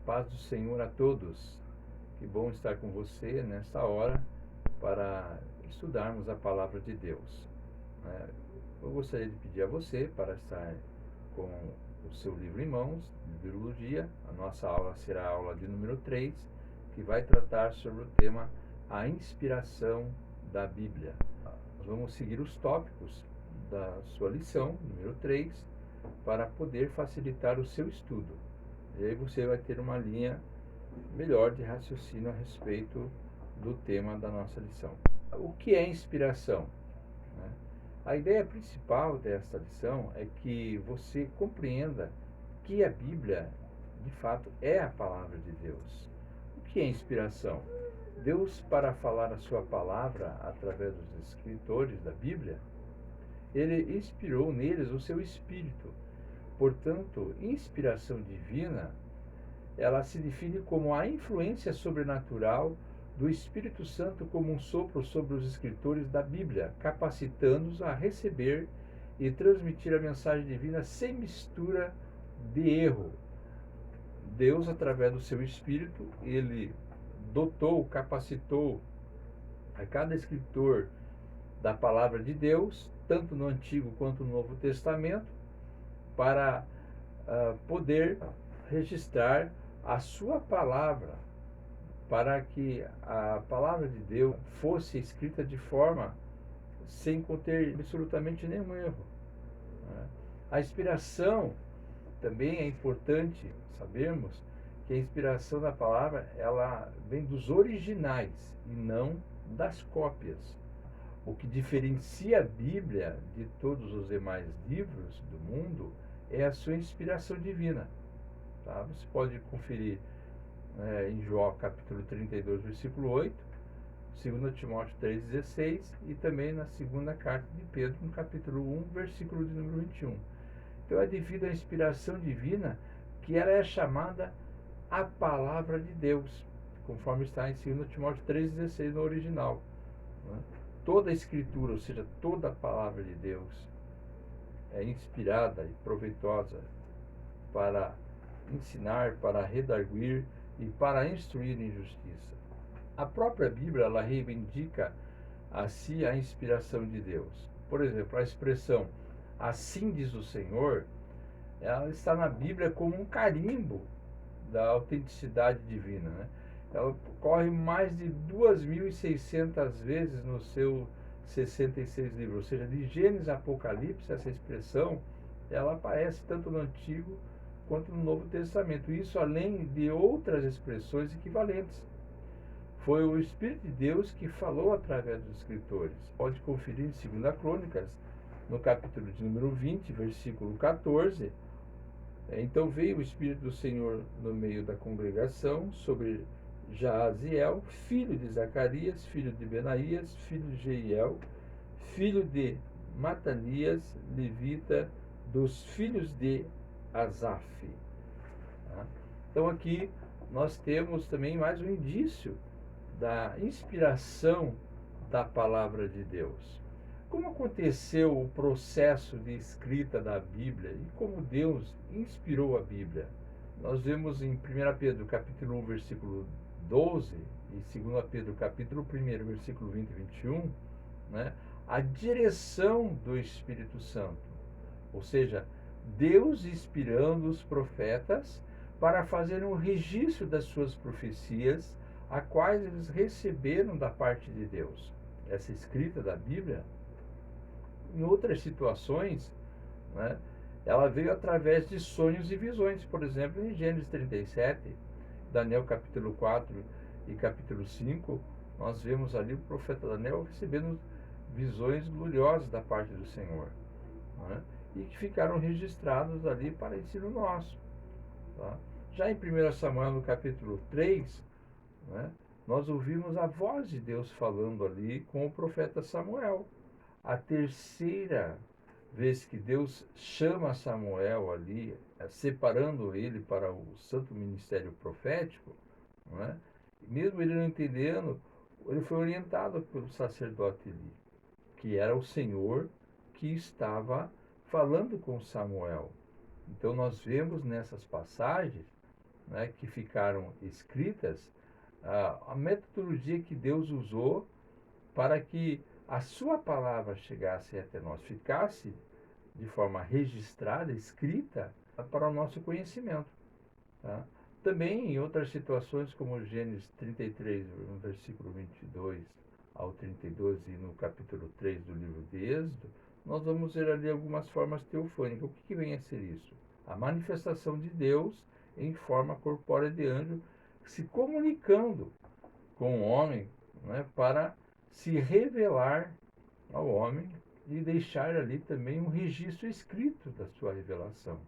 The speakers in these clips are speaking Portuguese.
paz do Senhor a todos. Que bom estar com você nesta hora para estudarmos a palavra de Deus. Eu gostaria de pedir a você para estar com o seu livro em mãos, de biologia. A nossa aula será a aula de número 3, que vai tratar sobre o tema a inspiração da Bíblia. Nós vamos seguir os tópicos da sua lição, número 3, para poder facilitar o seu estudo. E aí você vai ter uma linha melhor de raciocínio a respeito do tema da nossa lição. O que é inspiração? A ideia principal desta lição é que você compreenda que a Bíblia, de fato, é a palavra de Deus. O que é inspiração? Deus, para falar a sua palavra através dos escritores da Bíblia, ele inspirou neles o seu espírito. Portanto, inspiração divina, ela se define como a influência sobrenatural do Espírito Santo como um sopro sobre os escritores da Bíblia, capacitando-os a receber e transmitir a mensagem divina sem mistura de erro. Deus, através do seu Espírito, ele dotou, capacitou a cada escritor da palavra de Deus, tanto no Antigo quanto no Novo Testamento, para poder registrar a sua palavra, para que a palavra de Deus fosse escrita de forma sem conter absolutamente nenhum erro. A inspiração também é importante sabermos que a inspiração da palavra ela vem dos originais e não das cópias. O que diferencia a Bíblia de todos os demais livros do mundo é a sua inspiração divina. Tá? Você pode conferir em João capítulo 32, versículo 8, 2 Timóteo 3,16 e também na segunda carta de Pedro, no capítulo 1, versículo de número 21. Então é devido à inspiração divina que ela é chamada a palavra de Deus, conforme está em 2 Timóteo 3,16 no original. Toda a escritura, ou seja, toda a palavra de Deus é inspirada e proveitosa para ensinar, para redarguir e para instruir em justiça. A própria Bíblia, ela reivindica a si a inspiração de Deus. Por exemplo, a expressão assim diz o Senhor, ela está na Bíblia como um carimbo da autenticidade divina. Ela ocorre mais de 2.600 vezes no seu 66 livros, ou seja, de Gênesis a Apocalipse, essa expressão, ela aparece tanto no Antigo quanto no Novo Testamento. Isso além de outras expressões equivalentes. Foi o Espírito de Deus que falou através dos escritores. Pode conferir em 2 Crônicas, no capítulo de número 20, versículo 14. Então veio o Espírito do Senhor no meio da congregação sobre Jaaziel, filho de Zacarias, filho de Benaías, filho de Jeiel, filho de Matanias, levita, dos filhos de Asaf. Então aqui nós temos também mais um indício da inspiração da palavra de Deus. Como aconteceu o processo de escrita da Bíblia e como Deus inspirou a Bíblia? Nós vemos em 1 Pedro capítulo 1, versículo 12 e 2 Pedro capítulo 1, versículo 20 e 21, a direção do Espírito Santo. Ou seja, Deus inspirando os profetas para fazer um registro das suas profecias, a quais eles receberam da parte de Deus. Essa escrita da Bíblia, em outras situações, ela veio através de sonhos e visões. Por exemplo, em Gênesis 37, Daniel capítulo 4 e capítulo 5, nós vemos ali o profeta Daniel recebendo visões gloriosas da parte do Senhor, e que ficaram registrados ali para ensino nosso. Tá? Já em 1 Samuel, no capítulo 3, nós ouvimos a voz de Deus falando ali com o profeta Samuel. A terceira vez que Deus chama Samuel ali, separando ele para o santo ministério profético, mesmo ele não entendendo, ele foi orientado pelo sacerdote ali, que era o Senhor que estava falando com Samuel. Então nós vemos nessas passagens né, que ficaram escritas, a metodologia que Deus usou para que a sua palavra chegasse até nós, ficasse de forma registrada, escrita, para o nosso conhecimento. Tá? Também em outras situações, como Gênesis 33, no versículo 22 ao 32 e no capítulo 3 do livro de Êxodo, nós vamos ver ali algumas formas teofânicas. O que vem a ser isso? A manifestação de Deus em forma corpórea de anjo, se comunicando com o homem, né, para se revelar ao homem e deixar ali também um registro escrito da sua revelação.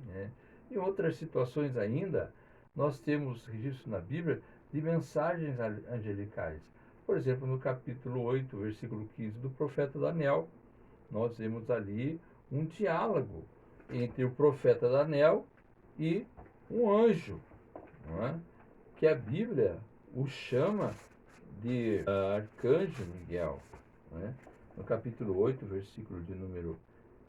Né? Em outras situações ainda, nós temos registro na Bíblia de mensagens angelicais. Por exemplo, no capítulo 8, versículo 15 do profeta Daniel, nós vemos ali um diálogo entre o profeta Daniel e um anjo, não é? Que a Bíblia o chama de arcanjo Miguel. Né? No capítulo 8, versículo de número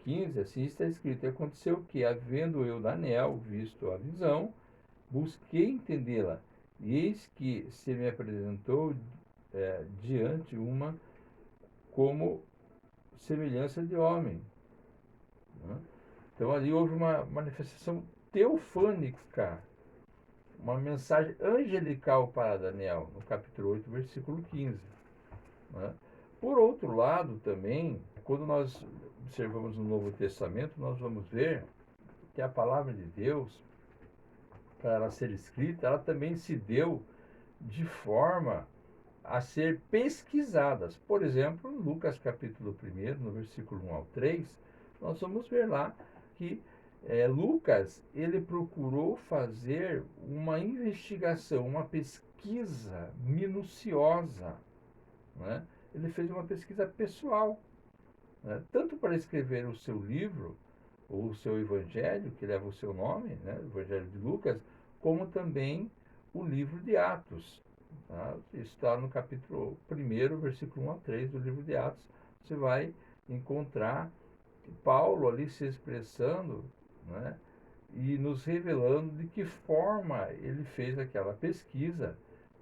15, assim está escrito: e aconteceu que, havendo eu, Daniel, visto a visão, busquei entendê-la, e eis que se me apresentou diante uma como semelhança de homem. Né? Então ali houve uma manifestação teofânica, uma mensagem angelical para Daniel, no capítulo 8, versículo 15. Né? Por outro lado, também, quando nós observamos no Novo Testamento, nós vamos ver que a palavra de Deus, para ela ser escrita, ela também se deu de forma a ser pesquisadas. Por exemplo, em Lucas capítulo 1, no versículo 1 ao 3, nós vamos ver lá que Lucas, ele procurou fazer uma investigação, uma pesquisa minuciosa, né? Ele fez uma pesquisa pessoal, né? Tanto para escrever o seu livro, ou o seu evangelho, que leva o seu nome, né? O Evangelho de Lucas, como também o livro de Atos. Tá? Isso está no capítulo 1, versículo 1 a 3 do livro de Atos. Você vai encontrar Paulo ali se expressando, né? E nos revelando de que forma ele fez aquela pesquisa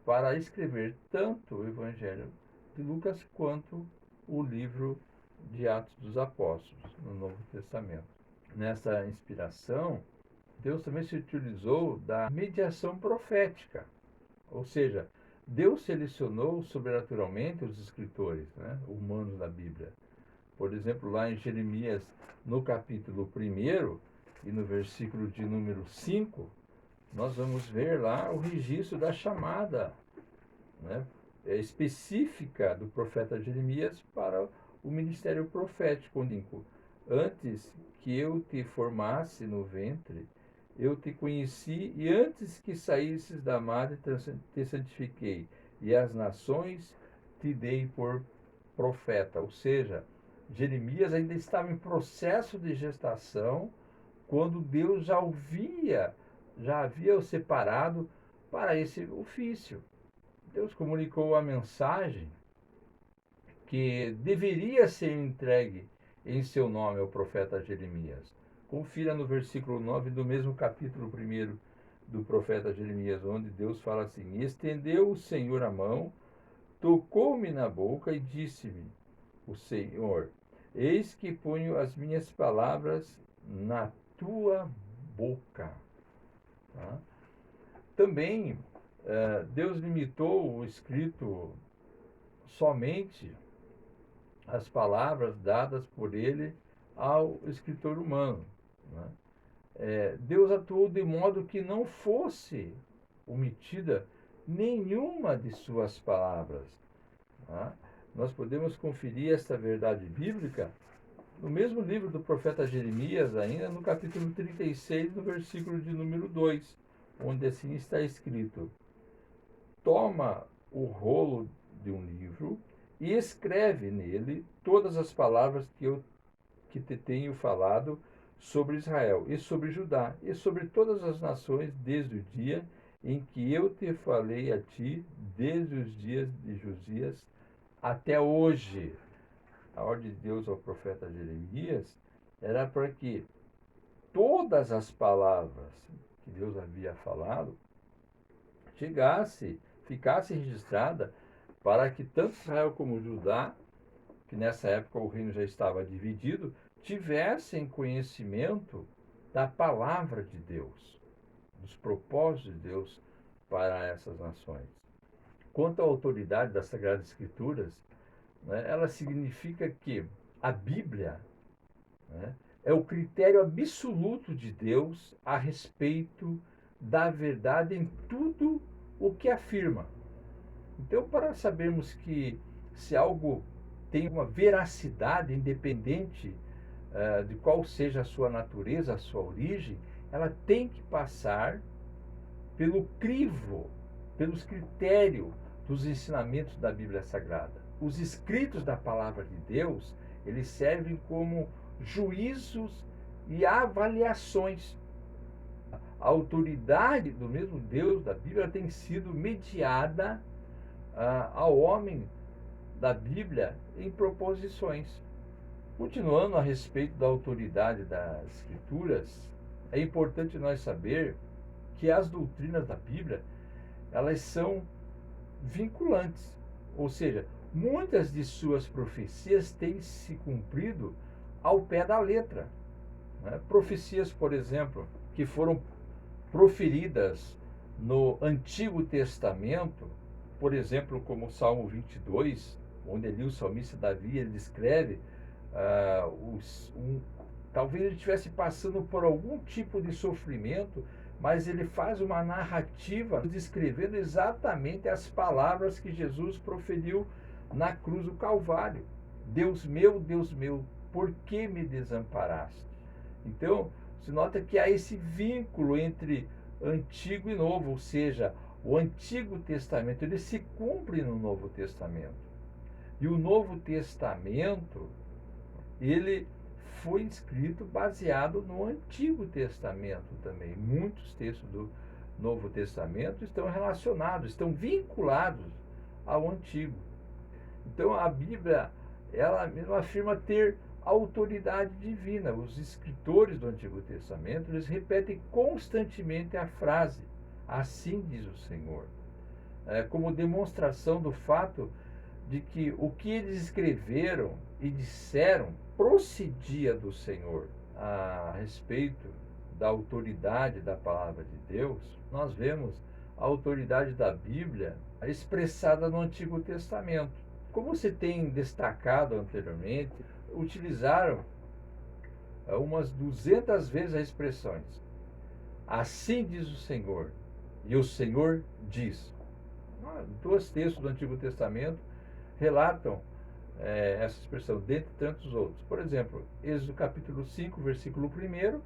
para escrever tanto o Evangelho de Lucas quanto o livro de Atos dos Apóstolos no Novo Testamento. Nessa inspiração, Deus também se utilizou da mediação profética, ou seja, Deus selecionou sobrenaturalmente os escritores, né, humanos da Bíblia. Por exemplo, lá em Jeremias, no capítulo 1 e no versículo de número 5, nós vamos ver lá o registro da chamada, né, específica do profeta Jeremias para o ministério profético. Antes que eu te formasse no ventre, eu te conheci, e antes que saísses da madre, te santifiquei, e as nações te dei por profeta. Ou seja, Jeremias ainda estava em processo de gestação, quando Deus já havia o separado para esse ofício. Deus comunicou a mensagem que deveria ser entregue em seu nome ao profeta Jeremias. Confira no versículo 9 do mesmo capítulo 1 do profeta Jeremias, onde Deus fala assim: estendeu o Senhor a mão, tocou-me na boca e disse-me o Senhor: eis que ponho as minhas palavras na tua boca. Tá? Também Deus limitou o escrito somente às palavras dadas por ele ao escritor humano. Né? Deus atuou de modo que não fosse omitida nenhuma de suas palavras. Tá? Nós podemos conferir esta verdade bíblica no mesmo livro do profeta Jeremias, ainda no capítulo 36, no versículo de número 2, onde assim está escrito: toma o rolo de um livro e escreve nele todas as palavras que te tenho falado sobre Israel e sobre Judá e sobre todas as nações, desde o dia em que eu te falei a ti, desde os dias de Josias até hoje. A ordem de Deus ao profeta Jeremias era para que todas as palavras que que Deus havia falado, ficasse registrada para que tanto Israel como Judá, que nessa época o reino já estava dividido, tivessem conhecimento da palavra de Deus, dos propósitos de Deus para essas nações. Quanto à autoridade das Sagradas Escrituras, né, ela significa que a Bíblia, né, é o critério absoluto de Deus a respeito da verdade em tudo o que afirma. Então, para sabermos que se algo tem uma veracidade independente de qual seja a sua natureza, a sua origem, ela tem que passar pelo crivo, pelos critérios dos ensinamentos da Bíblia Sagrada. Os escritos da palavra de Deus, eles servem como juízos e avaliações. A autoridade do mesmo Deus da Bíblia tem sido mediada ao homem da Bíblia em proposições. Continuando a respeito da autoridade das Escrituras, é importante nós saber que as doutrinas da Bíblia, elas são vinculantes, ou seja, muitas de suas profecias têm se cumprido ao pé da letra. Né? Profecias, por exemplo, que foram proferidas no Antigo Testamento, por exemplo, como o Salmo 22, onde ali o salmista Davi ele descreve talvez ele estivesse passando por algum tipo de sofrimento, mas ele faz uma narrativa descrevendo exatamente as palavras que Jesus proferiu na cruz do Calvário. Deus meu, por que me desamparaste? Então, se nota que há esse vínculo entre Antigo e Novo, ou seja, o Antigo Testamento ele se cumpre no Novo Testamento. E o Novo Testamento, ele foi escrito baseado no Antigo Testamento também. Muitos textos do Novo Testamento estão relacionados, estão vinculados ao Antigo. Então a Bíblia, ela mesma afirma ter autoridade divina. Os escritores do Antigo Testamento, eles repetem constantemente a frase, assim diz o Senhor, como demonstração do fato de que o que eles escreveram e disseram procedia do Senhor. A respeito da autoridade da palavra de Deus, nós vemos a autoridade da Bíblia expressada no Antigo Testamento. Como você tem destacado anteriormente, utilizaram umas 200 vezes as expressões assim diz o Senhor e o Senhor diz. Dois textos do Antigo Testamento relatam essa expressão, dentre tantos outros. Por exemplo, Êxodo capítulo 5, versículo 1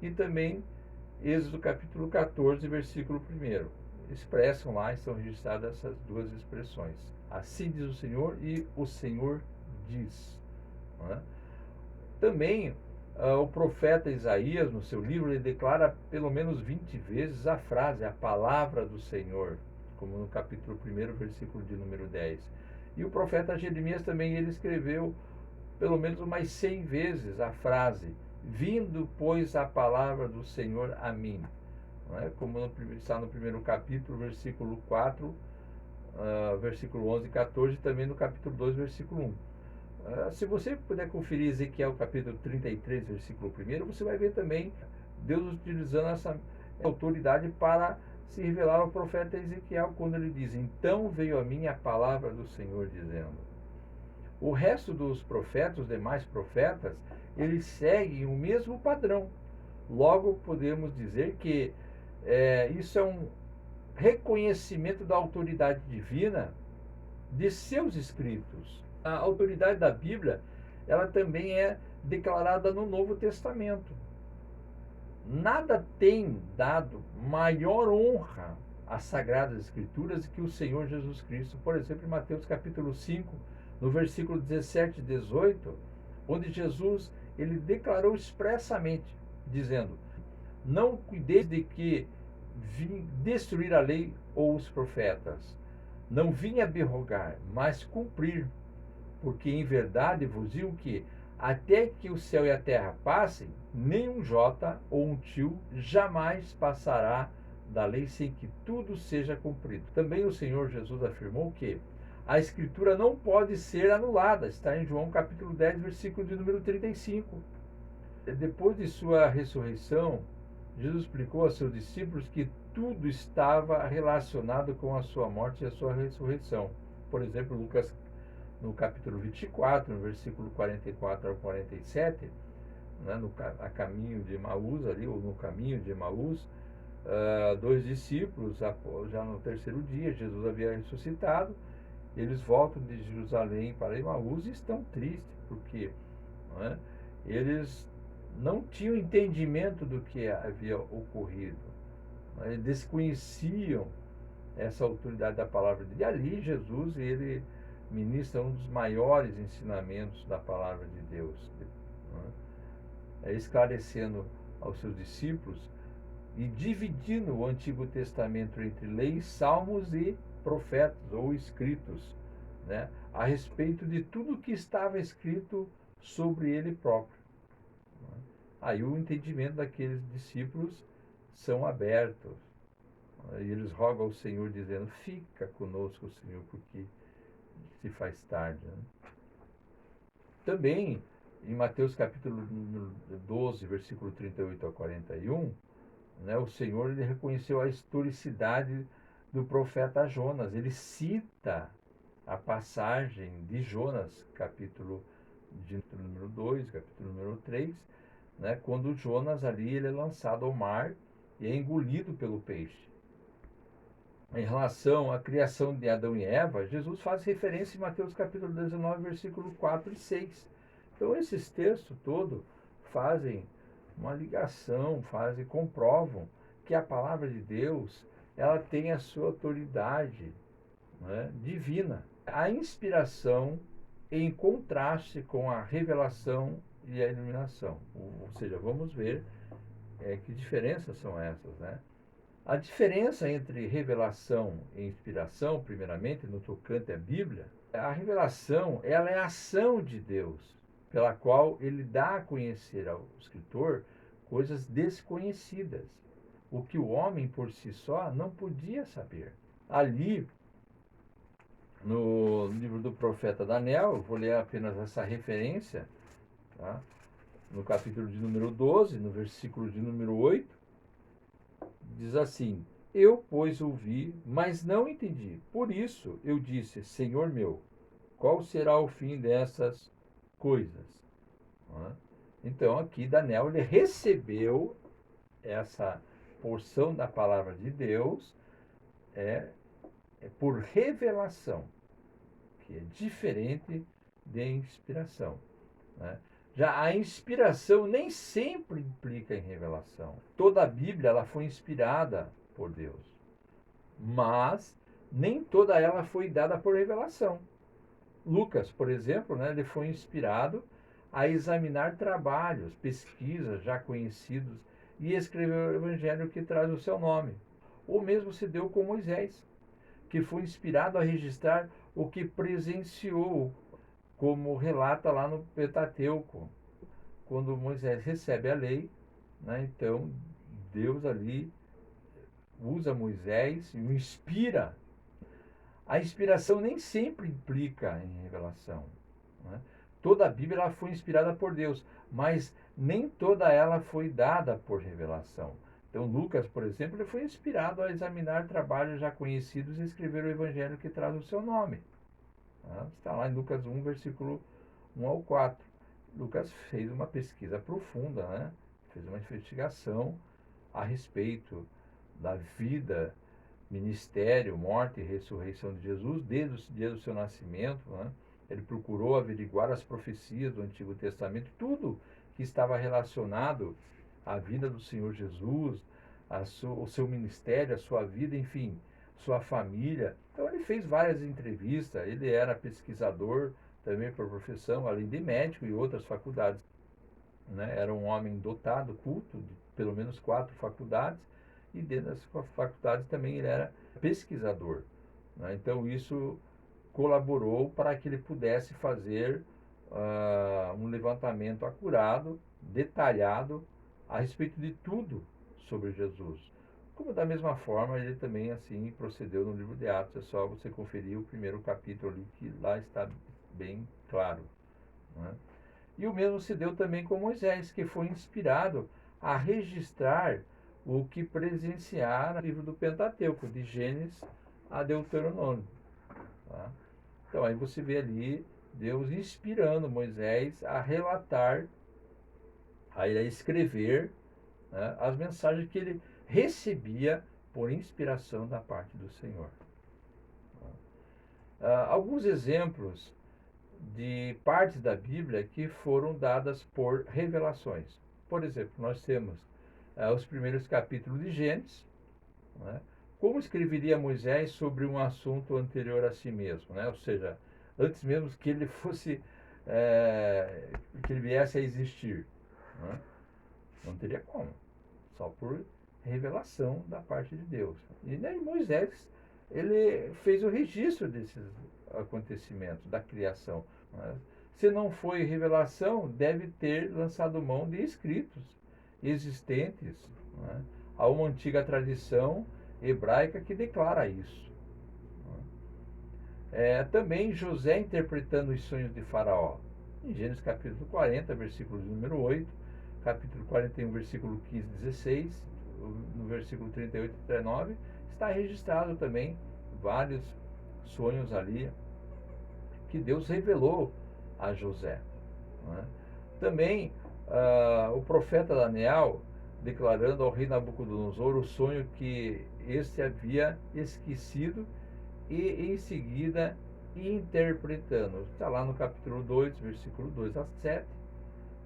e também Êxodo capítulo 14, versículo 1. Expressam lá, estão registradas essas duas expressões. Assim diz o Senhor e o Senhor diz. Não é? Também o profeta Isaías, no seu livro, ele declara pelo menos 20 vezes a frase, a palavra do Senhor, como no capítulo 1, versículo de número 10. E o profeta Jeremias também, ele escreveu pelo menos umas 100 vezes a frase, vindo, pois, a palavra do Senhor a mim. Não é? Como está no primeiro capítulo, versículo 4, versículo 11 e 14, e também no capítulo 2, versículo 1. Se você puder conferir Ezequiel capítulo 33, versículo 1, você vai ver também Deus utilizando essa autoridade para se revelar ao profeta Ezequiel, quando ele diz, então veio a mim a palavra do Senhor dizendo. O resto dos profetas, os demais profetas, eles seguem o mesmo padrão. Logo, podemos dizer que isso é um reconhecimento da autoridade divina de seus escritos. A autoridade da Bíblia, ela também é declarada no Novo Testamento. Nada tem dado maior honra às Sagradas Escrituras que o Senhor Jesus Cristo. Por exemplo, em Mateus capítulo 5, no versículo 17 e 18, onde Jesus ele declarou expressamente, dizendo, não cuideis de que vim destruir a lei ou os profetas. Não vim abrogar, mas cumprir. Porque em verdade vos digo que até que o céu e a terra passem, nem um jota ou um tio jamais passará da lei sem que tudo seja cumprido. Também o Senhor Jesus afirmou que a Escritura não pode ser anulada. Está em João capítulo 10, versículo de número 35. Depois de sua ressurreição, Jesus explicou a seus discípulos que tudo estava relacionado com a sua morte e a sua ressurreição. Por exemplo, Lucas, no capítulo 24, no versículo 44 ao 47, né, a caminho de Emaús, ali, ou no caminho de Emaús, dois discípulos, já no terceiro dia, Jesus havia ressuscitado, eles voltam de Jerusalém para Emaús e estão tristes, porque né, eles não tinham entendimento do que havia ocorrido, né, eles desconheciam essa autoridade da palavra de Deus. E ali Jesus, ele ministra um dos maiores ensinamentos da palavra de Deus, né, esclarecendo aos seus discípulos e dividindo o Antigo Testamento entre leis, salmos e profetas ou escritos, né, a respeito de tudo que estava escrito sobre ele próprio. Aí o entendimento daqueles discípulos são abertos. E eles rogam ao Senhor dizendo: fica conosco, Senhor, porque se faz tarde. Né? Também, em Mateus capítulo 12, versículo 38 a 41, né, o Senhor ele reconheceu a historicidade do profeta Jonas. Ele cita a passagem de Jonas, capítulo de número 2, capítulo número 3, né, quando Jonas ali ele é lançado ao mar e é engolido pelo peixe. Em relação à criação de Adão e Eva, Jesus faz referência em Mateus capítulo 19, versículo 4 e 6. Então esses textos todos fazem uma ligação, comprovam que a palavra de Deus ela tem a sua autoridade, né, divina. A inspiração em contraste com a revelação e a iluminação. Ou seja, vamos ver que diferenças são essas, né? A diferença entre revelação e inspiração, primeiramente, no tocante à Bíblia, a revelação ela é a ação de Deus, pela qual ele dá a conhecer ao escritor coisas desconhecidas, o que o homem por si só não podia saber. Ali, no livro do profeta Daniel, eu vou ler apenas essa referência, tá? No capítulo de número 12, no versículo de número 8, diz assim: eu, pois, ouvi, mas não entendi. Por isso eu disse: Senhor meu, qual será o fim dessas coisas? Então, aqui Daniel ele recebeu essa porção da palavra de Deus por revelação, que é diferente de inspiração. Né? Já a inspiração nem sempre implica em revelação. Toda a Bíblia ela foi inspirada por Deus, mas nem toda ela foi dada por revelação. Lucas, por exemplo, né, ele foi inspirado a examinar trabalhos, pesquisas já conhecidos e escrever o evangelho que traz o seu nome. O mesmo se deu com Moisés, que foi inspirado a registrar o que presenciou, como relata lá no Pentateuco, quando Moisés recebe a lei, né, então Deus ali usa Moisés e o inspira. A inspiração nem sempre implica em revelação. Né? Toda a Bíblia ela foi inspirada por Deus, mas nem toda ela foi dada por revelação. Então, Lucas, por exemplo, ele foi inspirado a examinar trabalhos já conhecidos e escrever o evangelho que traz o seu nome. Está lá em Lucas 1, versículo 1 ao 4. Lucas fez uma pesquisa profunda, né? Fez uma investigação a respeito da vida, ministério, morte e ressurreição de Jesus desde o dia do seu nascimento. Né? Ele procurou averiguar as profecias do Antigo Testamento, tudo que estava relacionado à vida do Senhor Jesus, o seu ministério, a sua vida, enfim, sua família. Então ele fez várias entrevistas, ele era pesquisador também por profissão, além de médico e outras faculdades. Né? Era um homem dotado, culto, de pelo menos 4 faculdades, e dentro das faculdades também ele era pesquisador. Né? Então isso colaborou para que ele pudesse fazer um levantamento acurado, detalhado, a respeito de tudo sobre Jesus. Como da mesma forma ele também assim procedeu no livro de Atos, é só você conferir o primeiro capítulo ali, que lá está bem claro. Né? E o mesmo se deu também com Moisés, que foi inspirado a registrar o que presenciara no livro do Pentateuco, de Gênesis a Deuteronômio. Tá? Então aí você vê ali Deus inspirando Moisés a relatar, a escrever, né, as mensagens que ele recebia por inspiração da parte do Senhor. Alguns exemplos de partes da Bíblia que foram dadas por revelações. Por exemplo, nós temos os primeiros capítulos de Gênesis, né? Como escreveria Moisés sobre um assunto anterior a si mesmo, né? Ou seja, antes mesmo que ele fosse, que ele viesse a existir, né? Não teria como, só por revelação da parte de Deus. E daí Moisés, ele fez o registro desses acontecimentos da criação. Né? Se não foi revelação, deve ter lançado mão de escritos existentes. Né? Há uma antiga tradição hebraica que declara isso. Também José interpretando os sonhos de Faraó. Em Gênesis capítulo 40, versículo número 8, capítulo 41, versículo 15 e 16, no versículo 38 e 39, está registrado também vários sonhos ali que Deus revelou a José. Né? Também o profeta Daniel, declarando ao rei Nabucodonosor o sonho que este havia esquecido e em seguida interpretando. Está lá no capítulo 2, versículo 2 a 7,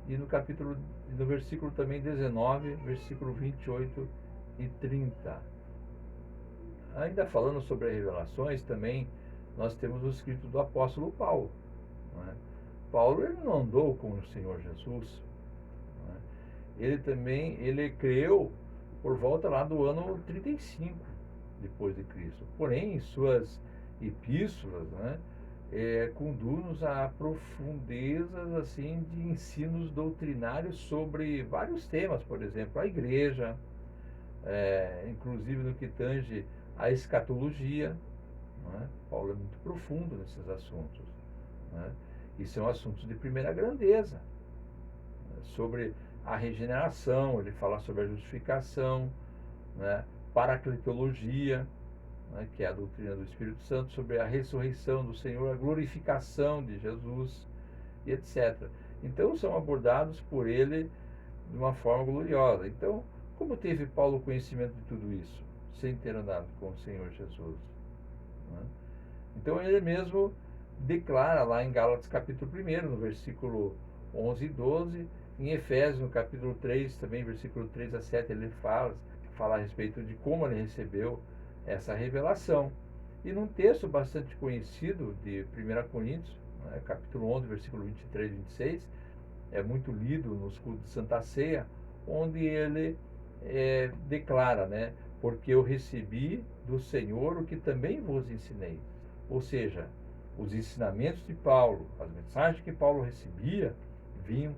e no versículo também 19, versículo 28 e 30. Ainda falando sobre as revelações, também nós temos o escrito do apóstolo Paulo. Né? Paulo ele não andou com o Senhor Jesus. Né? Ele creu por volta lá do ano 35 depois de Cristo. Porém, em suas epístolas, né, conduz-nos a profundezas assim de ensinos doutrinários sobre vários temas, por exemplo, a igreja, inclusive no que tange a escatologia. Né? Paulo é muito profundo nesses assuntos. Né? E são assuntos de primeira grandeza. Né? Sobre a regeneração, ele fala sobre a justificação, né? Paracletologia, né? Que é a doutrina do Espírito Santo, sobre a ressurreição do Senhor, a glorificação de Jesus, e etc. Então são abordados por ele de uma forma gloriosa. Então, como teve Paulo conhecimento de tudo isso, sem ter andado com o Senhor Jesus? Né? Então ele mesmo declara lá em Gálatas capítulo 1, no versículo 11 e 12, em Efésios, no capítulo 3, também versículo 3 a 7, ele fala a respeito de como ele recebeu essa revelação. E num texto bastante conhecido de 1 Coríntios, né, capítulo 11, versículo 23 e 26, é muito lido nos cultos de Santa Ceia, onde ele declara, né, porque eu recebi do Senhor o que também vos ensinei. Ou seja, os ensinamentos de Paulo, as mensagens que Paulo recebia, vinham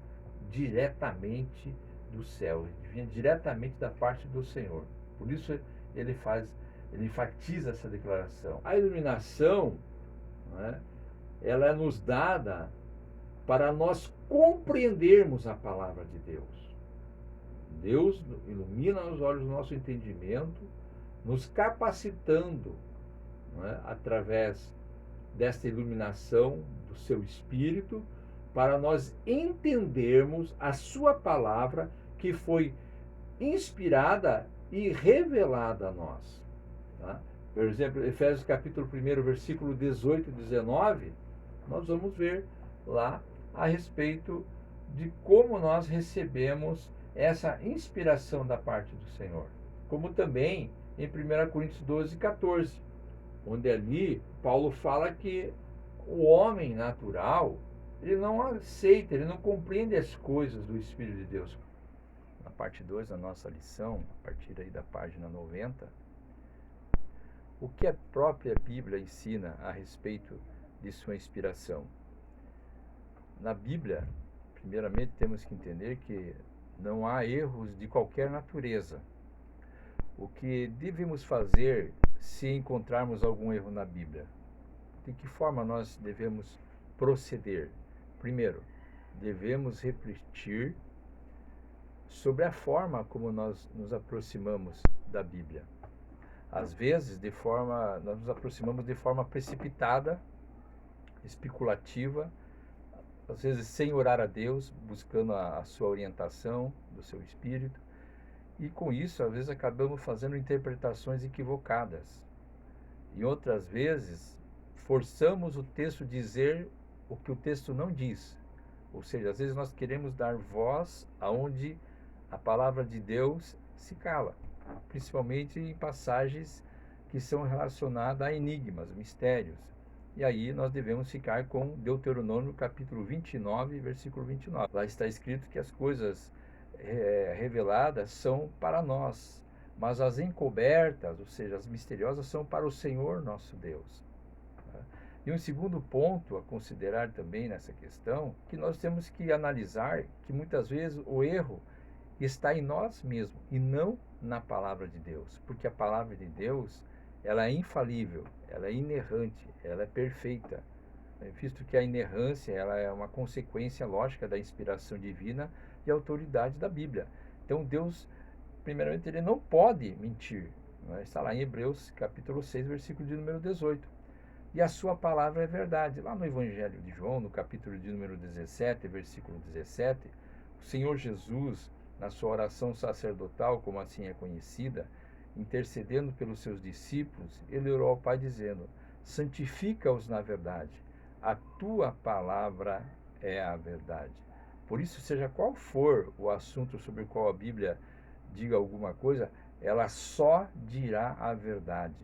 diretamente do céu, vinham diretamente da parte do Senhor. Por isso ele enfatiza essa declaração. A iluminação, né, ela é nos dada para nós compreendermos a palavra de Deus. Deus ilumina os olhos do nosso entendimento, nos capacitando, né, através desta iluminação do seu Espírito, para nós entendermos a sua palavra que foi inspirada e revelada a nós. Tá? Por exemplo, Efésios capítulo 1, versículo 18 e 19, nós vamos ver lá a respeito de como nós recebemos essa inspiração da parte do Senhor. Como também em 1 Coríntios 12, 14, onde ali Paulo fala que o homem natural, ele não aceita, ele não compreende as coisas do Espírito de Deus. Na parte 2 da nossa lição, a partir aí da página 90, o que a própria Bíblia ensina a respeito de sua inspiração? Na Bíblia, primeiramente temos que entender que não há erros de qualquer natureza. O que devemos fazer se encontrarmos algum erro na Bíblia? De que forma nós devemos proceder? Primeiro, devemos refletir sobre a forma como nós nos aproximamos da Bíblia. Às vezes, nós nos aproximamos de forma precipitada, especulativa, às vezes sem orar a Deus, buscando a sua orientação do seu espírito. E com isso, às vezes, acabamos fazendo interpretações equivocadas. E outras vezes, forçamos o texto a dizer o que o texto não diz. Ou seja, às vezes nós queremos dar voz aonde a palavra de Deus se cala, principalmente em passagens que são relacionadas a enigmas, mistérios. E aí nós devemos ficar com Deuteronômio capítulo 29, versículo 29. Lá está escrito que as coisas reveladas são para nós, mas as encobertas, ou seja, as misteriosas, são para o Senhor nosso Deus. E um segundo ponto a considerar também nessa questão, que nós temos que analisar que muitas vezes o erro está em nós mesmos e não na palavra de Deus, porque a palavra de Deus, ela é infalível, ela é inerrante, ela é perfeita, visto que a inerrância ela é uma consequência lógica da inspiração divina e autoridade da Bíblia. Então Deus, primeiramente, ele não pode mentir, né? Está lá em Hebreus capítulo 6, versículo de número 18. E a sua palavra é verdade. Lá no Evangelho de João, no capítulo de número 17, versículo 17, o Senhor Jesus, na sua oração sacerdotal, como assim é conhecida, intercedendo pelos seus discípulos, ele orou ao Pai dizendo: santifica-os na verdade, a tua palavra é a verdade. Por isso, seja qual for o assunto sobre o qual a Bíblia diga alguma coisa, ela só dirá a verdade,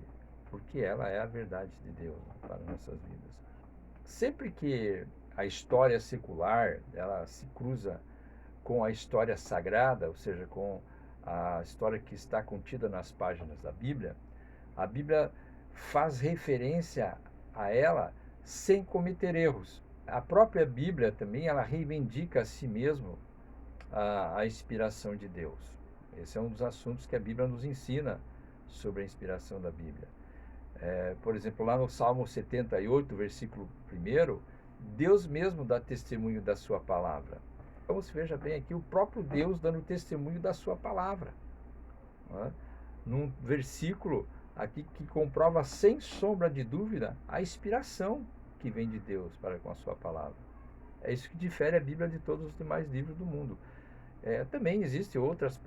porque ela é a verdade de Deus para nossas vidas. Sempre que a história secular ela se cruza com a história sagrada, ou seja, com a história que está contida nas páginas da Bíblia, a Bíblia faz referência a ela sem cometer erros. A própria Bíblia também ela reivindica a si mesmo a inspiração de Deus. Esse é um dos assuntos que a Bíblia nos ensina sobre a inspiração da Bíblia. Por exemplo, lá no Salmo 78, versículo 1, Deus mesmo dá testemunho da sua palavra. Então, você veja bem aqui o próprio Deus dando testemunho da sua palavra. Né? Num versículo aqui que comprova sem sombra de dúvida a inspiração que vem de Deus para com a sua palavra. É isso que difere a Bíblia de todos os demais livros do mundo. Também existem outras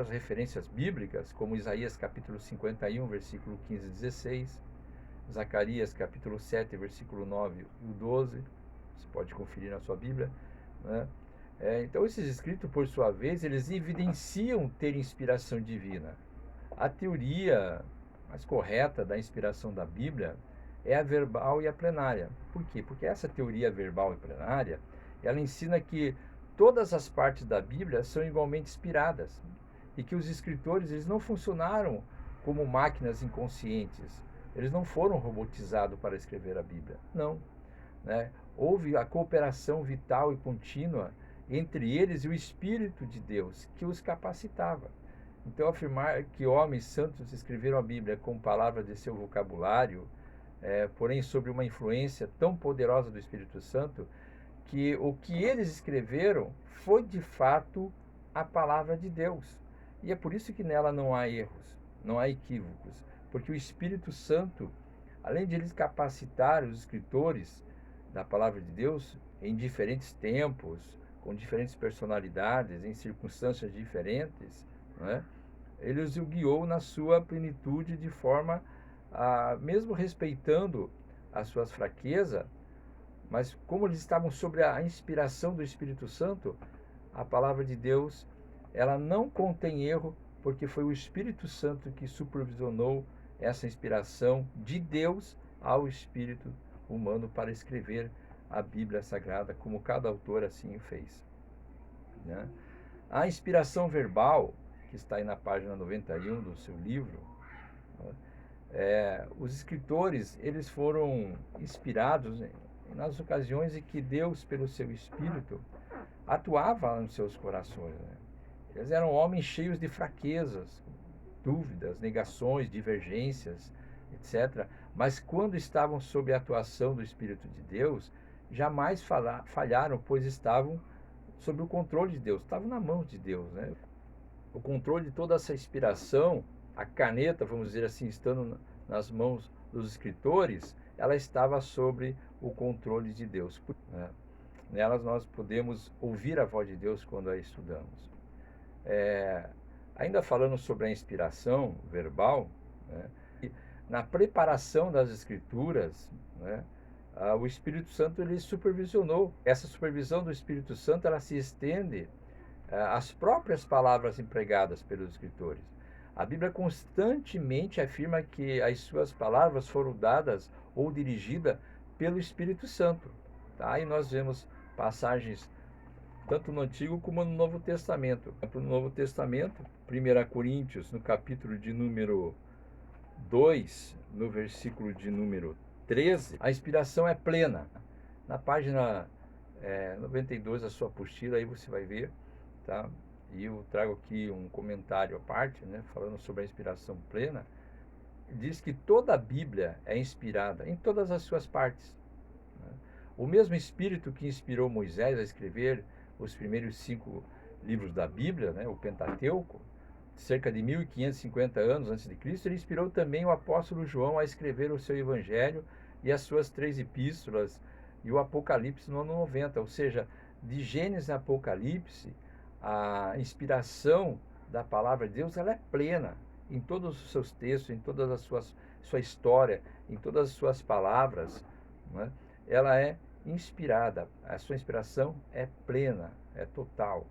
referências bíblicas, como Isaías capítulo 51, versículo 15 e 16, Zacarias capítulo 7, versículo 9 e 12, você pode conferir na sua Bíblia, né? Então esses escritos, por sua vez, eles evidenciam ter inspiração divina. A teoria mais correta da inspiração da Bíblia é a verbal e a plenária. Por quê? Porque essa teoria verbal e plenária, ela ensina que todas as partes da Bíblia são igualmente inspiradas e que os escritores eles não funcionaram como máquinas inconscientes. Eles não foram robotizados para escrever a Bíblia. Não. Né? Houve a cooperação vital e contínua entre eles e o Espírito de Deus, que os capacitava. Então, afirmar que homens santos escreveram a Bíblia com palavras de seu vocabulário, porém sob uma influência tão poderosa do Espírito Santo, que o que eles escreveram foi de fato a palavra de Deus. E é por isso que nela não há erros, não há equívocos, porque o Espírito Santo, além de eles capacitar os escritores da palavra de Deus em diferentes tempos, com diferentes personalidades, em circunstâncias diferentes, né? Ele os guiou na sua plenitude de forma mesmo respeitando as suas fraquezas, mas como eles estavam sob a inspiração do Espírito Santo, a palavra de Deus, ela não contém erro, porque foi o Espírito Santo que supervisionou essa inspiração de Deus ao espírito humano para escrever a Bíblia Sagrada, como cada autor assim fez. Né? A inspiração verbal, que está aí na página 91 do seu livro, os escritores eles foram inspirados nas ocasiões em que Deus, pelo seu Espírito, atuava nos seus corações, né? Eles eram homens cheios de fraquezas, dúvidas, negações, divergências, etc. Mas quando estavam sob a atuação do Espírito de Deus, jamais falharam, pois estavam sob o controle de Deus, estavam na mão de Deus, né? O controle de toda essa inspiração, a caneta, vamos dizer assim, estando nas mãos dos escritores, ela estava sobre o controle de Deus, né? Nelas nós podemos ouvir a voz de Deus quando a estudamos. Ainda falando sobre a inspiração verbal, né, na preparação das Escrituras, né, o Espírito Santo ele supervisionou. Essa supervisão do Espírito Santo ela se estende às próprias palavras empregadas pelos escritores. A Bíblia constantemente afirma que as suas palavras foram dadas ou dirigidas pelo Espírito Santo. Tá? E nós vemos passagens tanto no Antigo como no Novo Testamento. No Novo Testamento, 1 Coríntios, no capítulo de número 2, no versículo de número 13, a inspiração é plena. Na página 92 da sua apostila, aí você vai ver, tá? E eu trago aqui um comentário à parte, né, falando sobre a inspiração plena. Diz que toda a Bíblia é inspirada em todas as suas partes, né? O mesmo Espírito que inspirou Moisés a escrever os primeiros 5 livros da Bíblia, né, o Pentateuco, cerca de 1550 anos antes de Cristo, ele inspirou também o apóstolo João a escrever o seu Evangelho e as suas 3 epístolas e o Apocalipse no ano 90. Ou seja, de Gênesis a Apocalipse, a inspiração da palavra de Deus ela é plena em todos os seus textos, em todas as sua história, em todas as suas palavras, né? Ela é inspirada, a sua inspiração é plena, é total.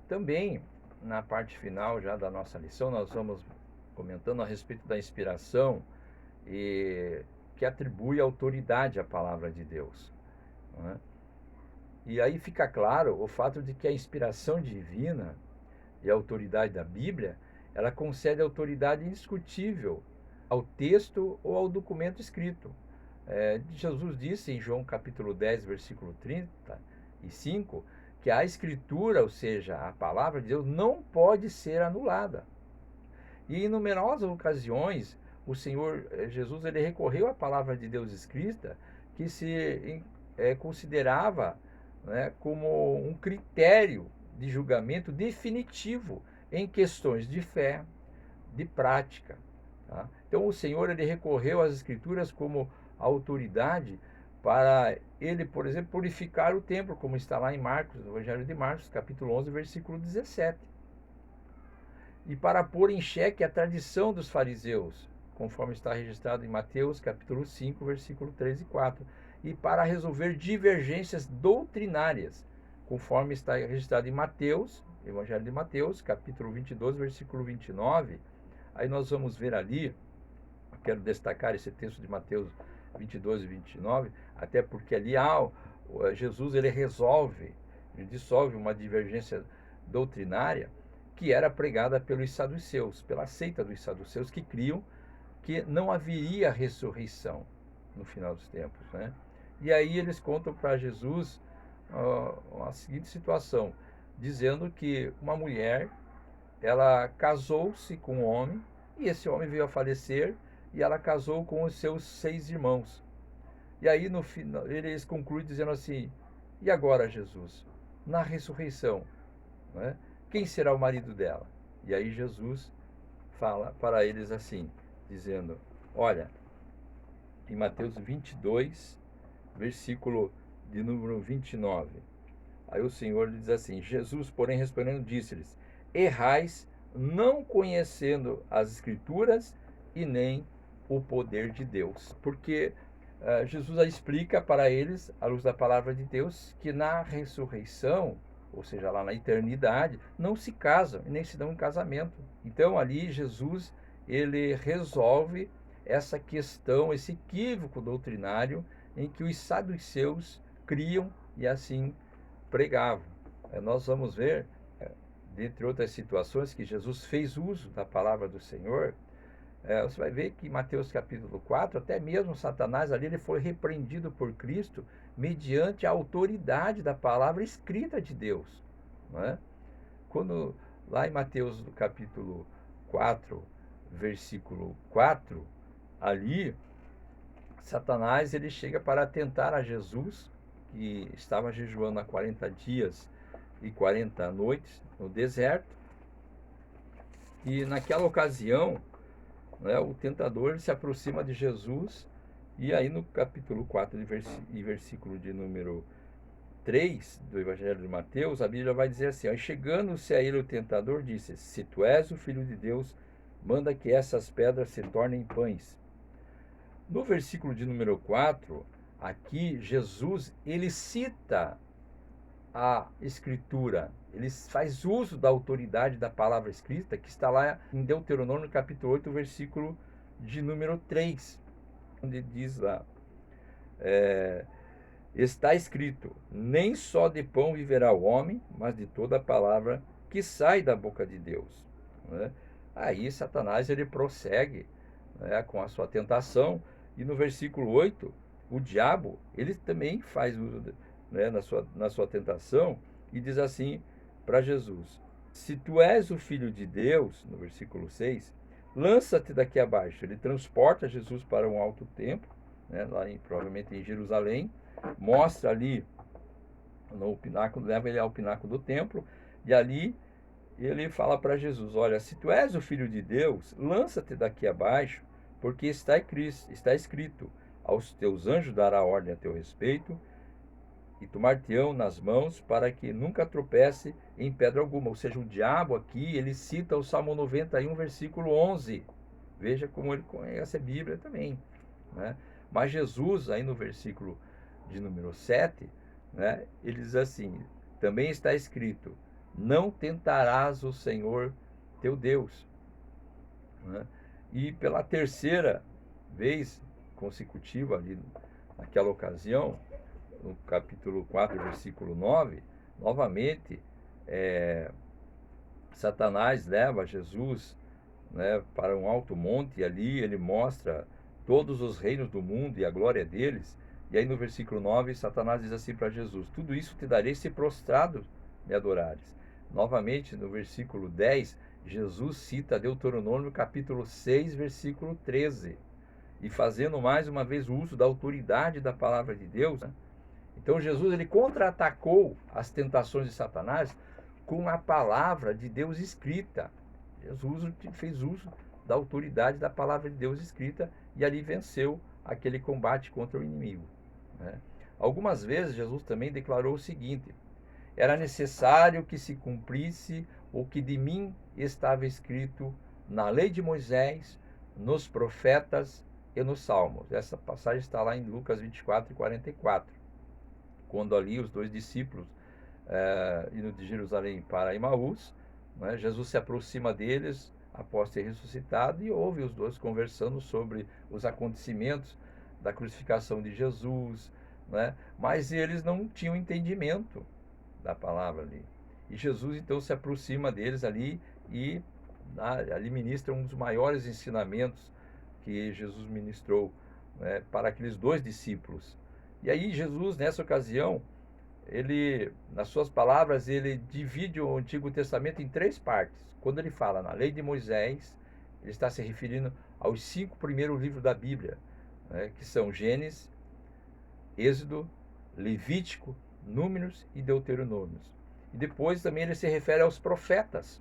Também, na parte final já da nossa lição, nós vamos comentando a respeito da inspiração e que atribui autoridade à palavra de Deus, né? E aí fica claro o fato de que a inspiração divina e a autoridade da Bíblia, ela concede autoridade indiscutível ao texto ou ao documento escrito. Jesus disse em João capítulo 10, versículo 35, que a Escritura, ou seja, a palavra de Deus, não pode ser anulada. E em numerosas ocasiões, o Senhor Jesus ele recorreu à palavra de Deus escrita, que se considerava, né, como um critério de julgamento definitivo em questões de fé, de prática. Tá? Então o Senhor ele recorreu às Escrituras como autoridade para ele, por exemplo, purificar o templo, como está lá em Marcos, no Evangelho de Marcos, capítulo 11, versículo 17. E para pôr em xeque a tradição dos fariseus, conforme está registrado em Mateus, capítulo 5, versículo 3 e 4. E para resolver divergências doutrinárias, conforme está registrado em Mateus, Evangelho de Mateus, capítulo 22, versículo 29. Aí nós vamos ver ali, eu quero destacar esse texto de Mateus 22 e 29, até porque ali Jesus ele dissolve uma divergência doutrinária que era pregada pelos saduceus, pela seita dos saduceus, que criam que não haveria ressurreição no final dos tempos, né? E aí eles contam para Jesus a seguinte situação, dizendo que uma mulher, ela casou-se com um homem, e esse homem veio a falecer, e ela casou com os seus 6 irmãos. E aí no final eles concluem dizendo assim: e agora, Jesus, na ressurreição, né, quem será o marido dela? E aí Jesus fala para eles assim, dizendo: olha, em Mateus 22, versículo de número 29, aí o Senhor diz assim: Jesus, porém, respondendo, disse-lhes: errais, não conhecendo as Escrituras e nem o poder de Deus. Porque Jesus explica para eles, à luz da palavra de Deus, que na ressurreição, ou seja, lá na eternidade, não se casam e nem se dão em casamento. Então ali Jesus ele resolve essa questão, esse equívoco doutrinário em que os saduceus criam e assim pregavam. Nós vamos ver, dentre outras situações, que Jesus fez uso da palavra do Senhor Você vai ver que em Mateus capítulo 4, até mesmo Satanás ali, ele foi repreendido por Cristo mediante a autoridade da palavra escrita de Deus, não é? Quando lá em Mateus no capítulo 4, versículo 4, ali Satanás ele chega para tentar a Jesus, que estava jejuando há 40 dias e 40 noites no deserto. E naquela ocasião, né, o tentador se aproxima de Jesus, e aí no capítulo 4 e versículo de número 3 do Evangelho de Mateus, a Bíblia vai dizer assim: ó, chegando-se a ele o tentador, disse: se tu és o Filho de Deus, manda que essas pedras se tornem pães. No versículo de número 4, aqui Jesus, ele cita a Escritura, ele faz uso da autoridade da palavra escrita, que está lá em Deuteronômio capítulo 8, versículo de número 3, onde diz lá, está escrito, nem só de pão viverá o homem, mas de toda a palavra que sai da boca de Deus. Né? Aí Satanás ele prossegue, né, com a sua tentação, e no versículo 8, o diabo ele também faz uso, né, na sua tentação, e diz assim para Jesus: se tu és o Filho de Deus, no versículo 6, lança-te daqui abaixo. Ele transporta Jesus para um alto templo, né, provavelmente em Jerusalém, mostra ali no pináculo, leva ele ao pináculo do templo, e ali ele fala para Jesus: olha, se tu és o Filho de Deus, lança-te daqui abaixo, porque está escrito, aos teus anjos dará ordem a teu respeito, e tomar-te-ão nas mãos, para que nunca tropece em pedra alguma. Ou seja, o diabo aqui, ele cita o Salmo 91, versículo 11. Veja como ele conhece a Bíblia também, né? Mas Jesus, aí no versículo de número 7, né, ele diz assim: também está escrito, não tentarás o Senhor teu Deus. Né? E pela terceira vez consecutiva, ali naquela ocasião, no capítulo 4, versículo 9, novamente, Satanás leva Jesus, né, para um alto monte, e ali ele mostra todos os reinos do mundo e a glória deles. E aí no versículo 9, Satanás diz assim para Jesus: tudo isso te darei se prostrado me adorares. Novamente, no versículo 10, Jesus cita Deuteronômio capítulo 6, versículo 13. E fazendo mais uma vez o uso da autoridade da palavra de Deus, né? Então Jesus ele contra-atacou as tentações de Satanás com a palavra de Deus escrita. Jesus fez uso da autoridade da palavra de Deus escrita e ali venceu aquele combate contra o inimigo, né? Algumas vezes Jesus também declarou o seguinte: era necessário que se cumprisse o que de mim estava escrito na lei de Moisés, nos profetas e nos salmos. Essa passagem está lá em Lucas 24 e 44, quando ali os dois discípulos indo de Jerusalém para Emaús, né, Jesus se aproxima deles após ter ressuscitado e ouve os dois conversando sobre os acontecimentos da crucificação de Jesus, né, mas eles não tinham entendimento da palavra ali. E Jesus então se aproxima deles ali e ali ministra um dos maiores ensinamentos que Jesus ministrou, né, para aqueles dois discípulos. E aí Jesus, nessa ocasião, ele, nas suas palavras, ele divide o Antigo Testamento em três partes. Quando ele fala na lei de Moisés, ele está se referindo aos 5 primeiros livros da Bíblia, né, que são Gênesis, Êxodo, Levítico, Números e Deuteronômios. E depois também ele se refere aos profetas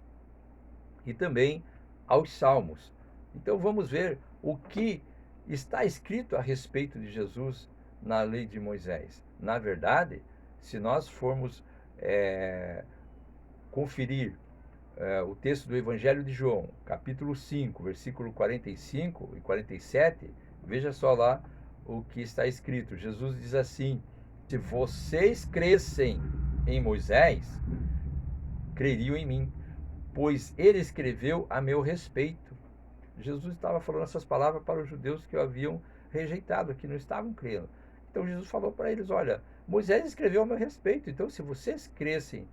e também aos salmos. Então vamos ver o que está escrito a respeito de Jesus na lei de Moisés. Na verdade, se nós formos conferir o texto do Evangelho de João, capítulo 5, versículo 45 e 47, veja só lá o que está escrito. Jesus diz assim: se vocês crescem em Moisés, creriam em mim, pois ele escreveu a meu respeito. Jesus estava falando essas palavras para os judeus que o haviam rejeitado, que não estavam crendo. Então Jesus falou para eles: olha, Moisés escreveu a meu respeito, então se vocês crescem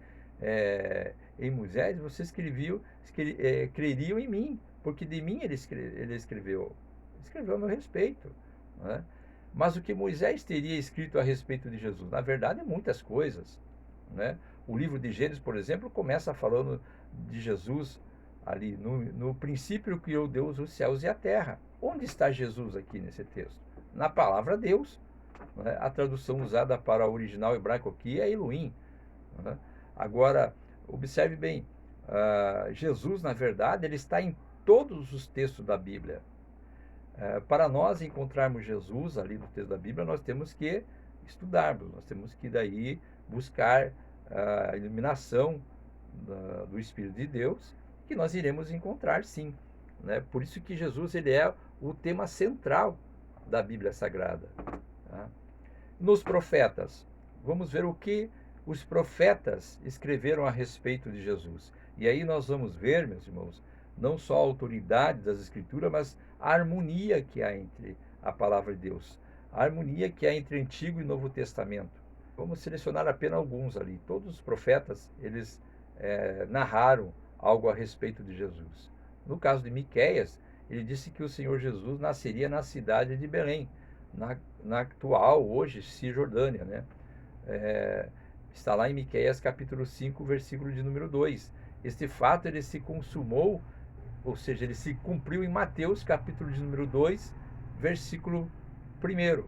em Moisés, vocês creriam em mim, porque de mim ele escreveu a meu respeito, né? Mas o que Moisés teria escrito a respeito de Jesus? Na verdade, muitas coisas, né? O livro de Gênesis, por exemplo, começa falando de Jesus ali, no princípio criou Deus os céus e a terra. Onde está Jesus aqui nesse texto? Na palavra Deus, né? A tradução usada para o original hebraico aqui é Elohim, né? Agora, observe bem, Jesus, na verdade, ele está em todos os textos da Bíblia. Para nós encontrarmos Jesus ali no texto da Bíblia, nós temos que estudarmos, nós temos que daí buscar a iluminação do Espírito de Deus, que nós iremos encontrar sim, né? Por isso que Jesus ele é o tema central da Bíblia Sagrada, tá? Nos profetas, vamos ver o que os profetas escreveram a respeito de Jesus. E aí nós vamos ver, meus irmãos, não só a autoridade das Escrituras, mas a harmonia que há entre a palavra de Deus, a harmonia que há entre Antigo e Novo Testamento. Vamos selecionar apenas alguns ali. Todos os profetas, eles narraram algo a respeito de Jesus. No caso de Miqueias, ele disse que o Senhor Jesus nasceria na cidade de Belém, na atual, hoje, Cisjordânia, né? Está lá em Miqueias capítulo 5, versículo de número 2. Este fato ele se consumou, ou seja, ele se cumpriu em Mateus capítulo de número 2, versículo 1.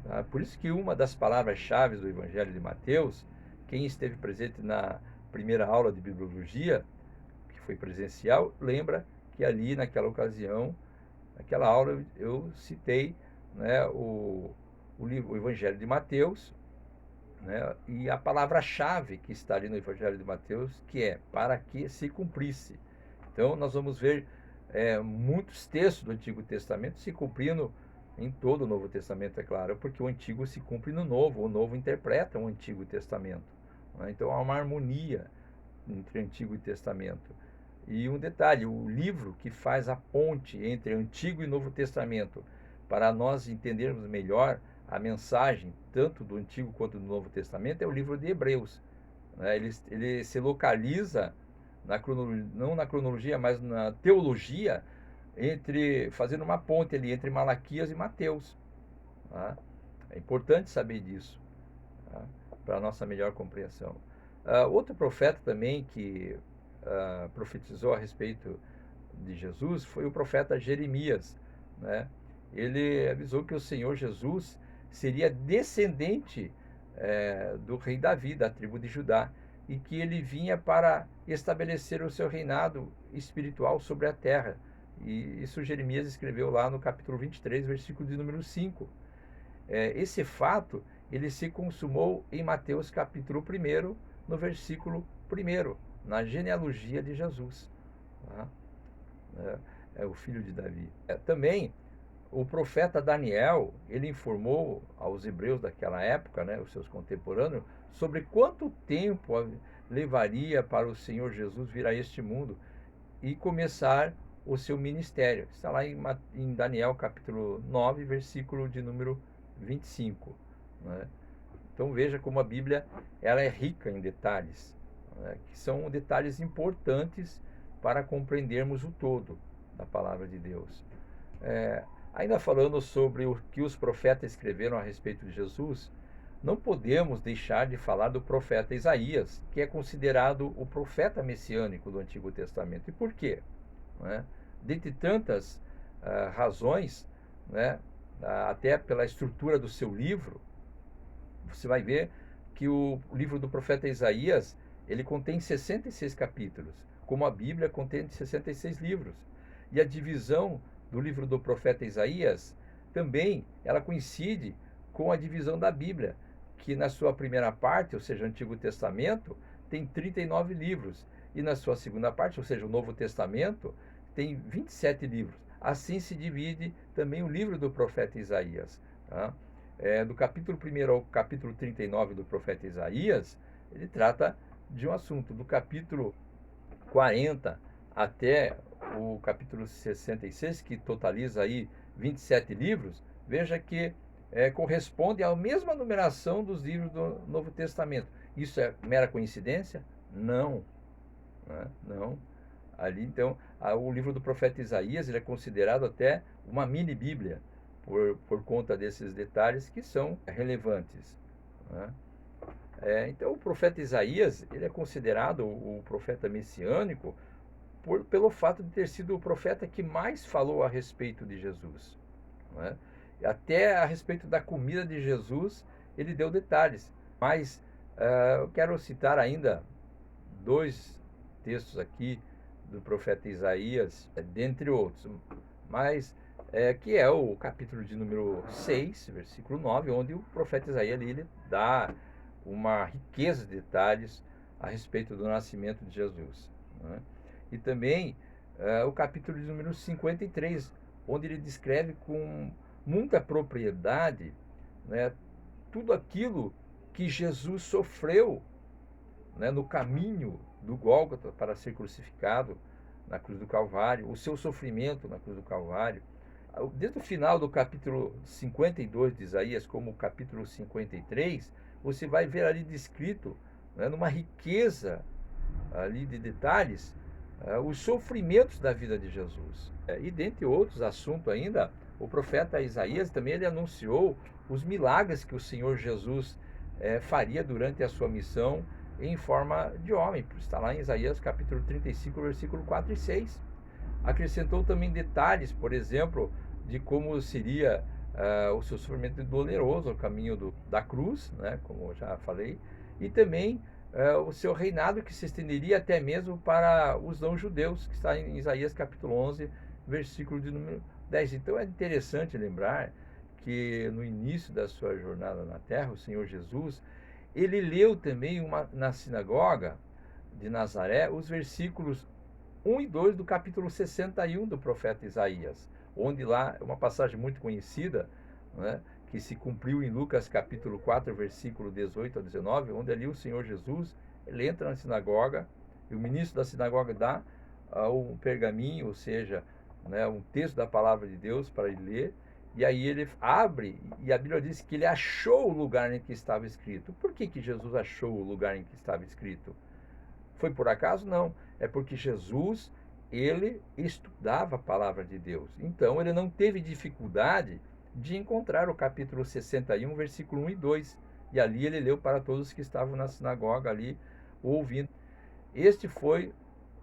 Tá? Por isso que uma das palavras-chave do Evangelho de Mateus, quem esteve presente na primeira aula de Bibliologia, que foi presencial, lembra que ali naquela ocasião, naquela aula eu citei, né, o Evangelho de Mateus, né, e a palavra-chave que está ali no Evangelho de Mateus, que é para que se cumprisse. Então nós vamos ver muitos textos do Antigo Testamento se cumprindo em todo o Novo Testamento, é claro, porque o Antigo se cumpre no Novo, o Novo interpreta o Antigo Testamento, né? Então há uma harmonia entre Antigo e Testamento. E um detalhe, o livro que faz a ponte entre Antigo e Novo Testamento, para nós entendermos melhor a mensagem, tanto do Antigo quanto do Novo Testamento, é o livro de Hebreus, né? Ele se localiza, não na cronologia, mas na teologia, fazendo uma ponte ali entre Malaquias e Mateus. Tá? É importante saber disso, tá? Para a nossa melhor compreensão. Outro profeta também que profetizou a respeito de Jesus foi o profeta Jeremias, né? Ele avisou que o Senhor Jesus seria descendente do rei Davi, da tribo de Judá, e que ele vinha para estabelecer o seu reinado espiritual sobre a terra. E isso Jeremias escreveu lá no capítulo 23, versículo de número 5. Esse fato, ele se consumou em Mateus capítulo 1, no versículo 1, na genealogia de Jesus. Tá? É o filho de Davi. Também, o profeta Daniel, ele informou aos hebreus daquela época, né, os seus contemporâneos, sobre quanto tempo levaria para o Senhor Jesus vir a este mundo e começar o seu ministério. Está lá em Daniel capítulo 9, versículo de número 25. Né? Então veja como a Bíblia ela é rica em detalhes, né, que são detalhes importantes para compreendermos o todo da palavra de Deus. Ainda falando sobre o que os profetas escreveram a respeito de Jesus, não podemos deixar de falar do profeta Isaías, que é considerado o profeta messiânico do Antigo Testamento. E por quê? Dentre tantas razões, né, até pela estrutura do seu livro, você vai ver que o livro do profeta Isaías, ele contém 66 capítulos, como a Bíblia contém 66 livros. E a divisão do livro do profeta Isaías também ela coincide com a divisão da Bíblia, que na sua primeira parte, ou seja, o Antigo Testamento, tem 39 livros, e na sua segunda parte, ou seja, o Novo Testamento, tem 27 livros. Assim se divide também o livro do profeta Isaías. Tá? Do capítulo 1 ao capítulo 39 do profeta Isaías, ele trata de um assunto. Do capítulo 40 até o capítulo 66, que totaliza aí 27 livros, veja que corresponde à mesma numeração dos livros do Novo Testamento. Isso é mera coincidência? Não. Não. Ali, então, o livro do profeta Isaías ele é considerado até uma mini-bíblia, por conta desses detalhes que são relevantes, né? Então, o profeta Isaías ele é considerado o profeta messiânico pelo fato de ter sido o profeta que mais falou a respeito de Jesus, né? Até a respeito da comida de Jesus, ele deu detalhes. Mas eu quero citar ainda dois textos aqui do profeta Isaías, dentre outros, mas que é o capítulo de número 6, versículo 9, onde o profeta Isaías ele dá uma riqueza de detalhes a respeito do nascimento de Jesus, né? E também o capítulo de número 53, onde ele descreve com muita propriedade, né, tudo aquilo que Jesus sofreu, né, no caminho do Gólgota para ser crucificado na cruz do Calvário, o seu sofrimento na cruz do Calvário. Desde o final do capítulo 52 de Isaías, como o capítulo 53, você vai ver ali descrito, né, numa riqueza ali de detalhes, os sofrimentos da vida de Jesus. E dentre outros assuntos ainda, o profeta Isaías também ele anunciou os milagres que o Senhor Jesus faria durante a sua missão em forma de homem. Está lá em Isaías capítulo 35, versículo 4 e 6. Acrescentou também detalhes, por exemplo, de como seria o seu sofrimento doloroso, o caminho da cruz, né, como eu já falei, e também o seu reinado que se estenderia até mesmo para os não-judeus, que está em Isaías capítulo 11, versículo de número 10. Então é interessante lembrar que no início da sua jornada na terra, o Senhor Jesus, ele leu também na sinagoga de Nazaré os versículos 1 e 2 do capítulo 61 do profeta Isaías, onde lá é uma passagem muito conhecida, né, que se cumpriu em Lucas capítulo 4, versículo 18 a 19, onde ali o Senhor Jesus, ele entra na sinagoga e o ministro da sinagoga dá um pergaminho, ou seja, né, um texto da palavra de Deus para ele ler, e aí ele abre e a Bíblia diz que ele achou o lugar em que estava escrito. Por que Jesus achou o lugar em que estava escrito? Foi por acaso? Não. É porque Jesus, ele estudava a palavra de Deus. Então, ele não teve dificuldade de encontrar o capítulo 61, versículo 1 e 2. E ali ele leu para todos que estavam na sinagoga ali ouvindo. Este foi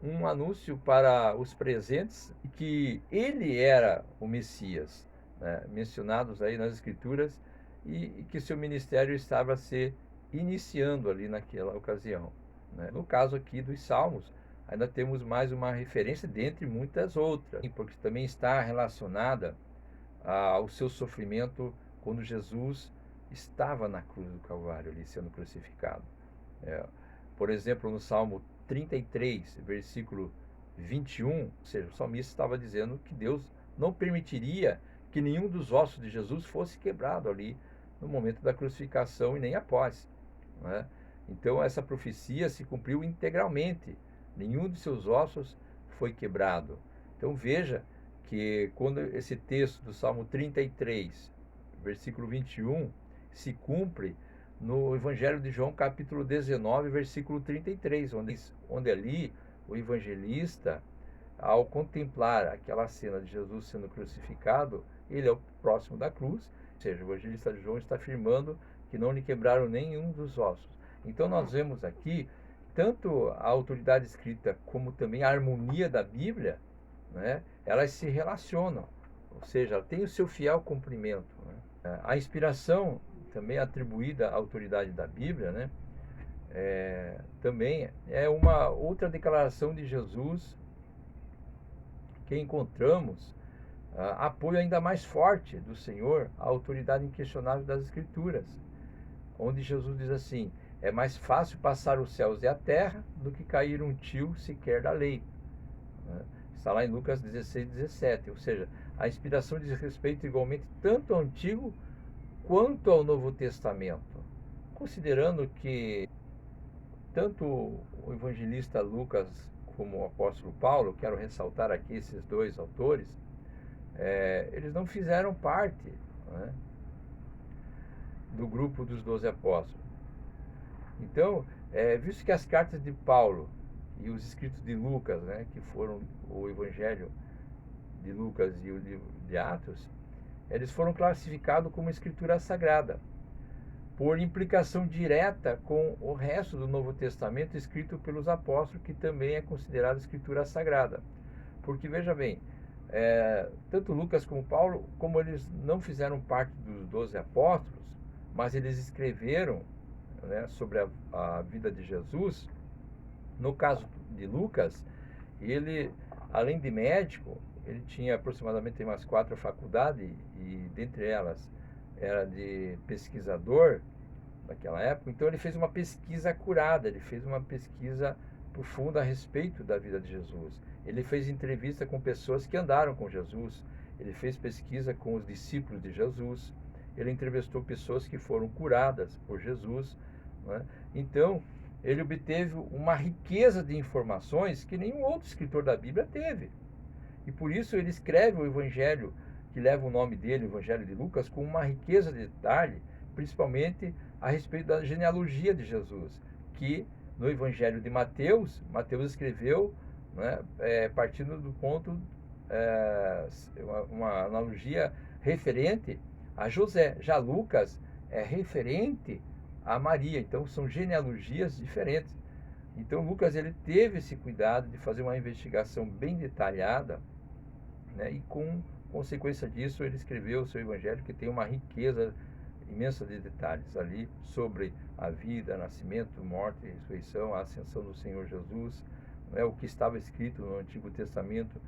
um anúncio para os presentes que ele era o Messias, né, mencionados aí nas Escrituras, e que seu ministério estava se iniciando ali naquela ocasião, né? No caso aqui dos Salmos, ainda temos mais uma referência dentre muitas outras, porque também está relacionada ao seu sofrimento quando Jesus estava na cruz do Calvário, ali sendo crucificado. Por exemplo, no Salmo 33, versículo 21, ou seja, o salmista estava dizendo que Deus não permitiria que nenhum dos ossos de Jesus fosse quebrado ali no momento da crucificação e nem após, né? Então essa profecia se cumpriu integralmente, nenhum de seus ossos foi quebrado. Então veja que quando esse texto do Salmo 33, versículo 21, se cumpre no Evangelho de João, capítulo 19, versículo 33, onde ali o evangelista, ao contemplar aquela cena de Jesus sendo crucificado, ele é o próximo da cruz, ou seja, o evangelista João está afirmando que não lhe quebraram nenhum dos ossos. Então nós vemos aqui tanto a autoridade escrita como também a harmonia da Bíblia, né, elas se relacionam, ou seja, ela tem o seu fiel cumprimento, né? A inspiração também atribuída à autoridade da Bíblia, né, também é uma outra declaração de Jesus que encontramos apoio ainda mais forte do Senhor à autoridade inquestionável das Escrituras, onde Jesus diz assim: é mais fácil passar os céus e a terra do que cair um tio sequer da lei, né? Está lá em Lucas 16, 17, ou seja, a inspiração diz respeito igualmente tanto ao Antigo quanto ao Novo Testamento, considerando que tanto o evangelista Lucas como o apóstolo Paulo, quero ressaltar aqui esses dois autores, eles não fizeram parte, né, do grupo dos 12 apóstolos. Então, visto que as cartas de Paulo e os escritos de Lucas, né, que foram o Evangelho de Lucas e o livro de Atos, eles foram classificados como escritura sagrada, por implicação direta com o resto do Novo Testamento escrito pelos apóstolos, que também é considerado escritura sagrada. Porque, veja bem, tanto Lucas como Paulo, como eles não fizeram parte dos 12 apóstolos, mas eles escreveram, né, sobre a vida de Jesus. No caso de Lucas, ele, além de médico, ele tinha aproximadamente umas 4 faculdades, e dentre elas era de pesquisador naquela época. Então ele fez uma pesquisa acurada, ele fez uma pesquisa profunda a respeito da vida de Jesus. Ele fez entrevista com pessoas que andaram com Jesus, ele fez pesquisa com os discípulos de Jesus, ele entrevistou pessoas que foram curadas por Jesus, né? Então, ele obteve uma riqueza de informações que nenhum outro escritor da Bíblia teve. E por isso ele escreve o Evangelho que leva o nome dele, o Evangelho de Lucas, com uma riqueza de detalhe, principalmente a respeito da genealogia de Jesus, que no Evangelho de Mateus, Mateus escreveu, né, partindo do ponto, uma analogia referente a José. Já Lucas é referente a Maria, então são genealogias diferentes. Então Lucas, ele teve esse cuidado de fazer uma investigação bem detalhada, né, e com consequência disso ele escreveu o seu Evangelho, que tem uma riqueza imensa de detalhes ali sobre a vida, nascimento, morte, ressurreição, a ascensão do Senhor Jesus, né, o que estava escrito no Antigo Testamento.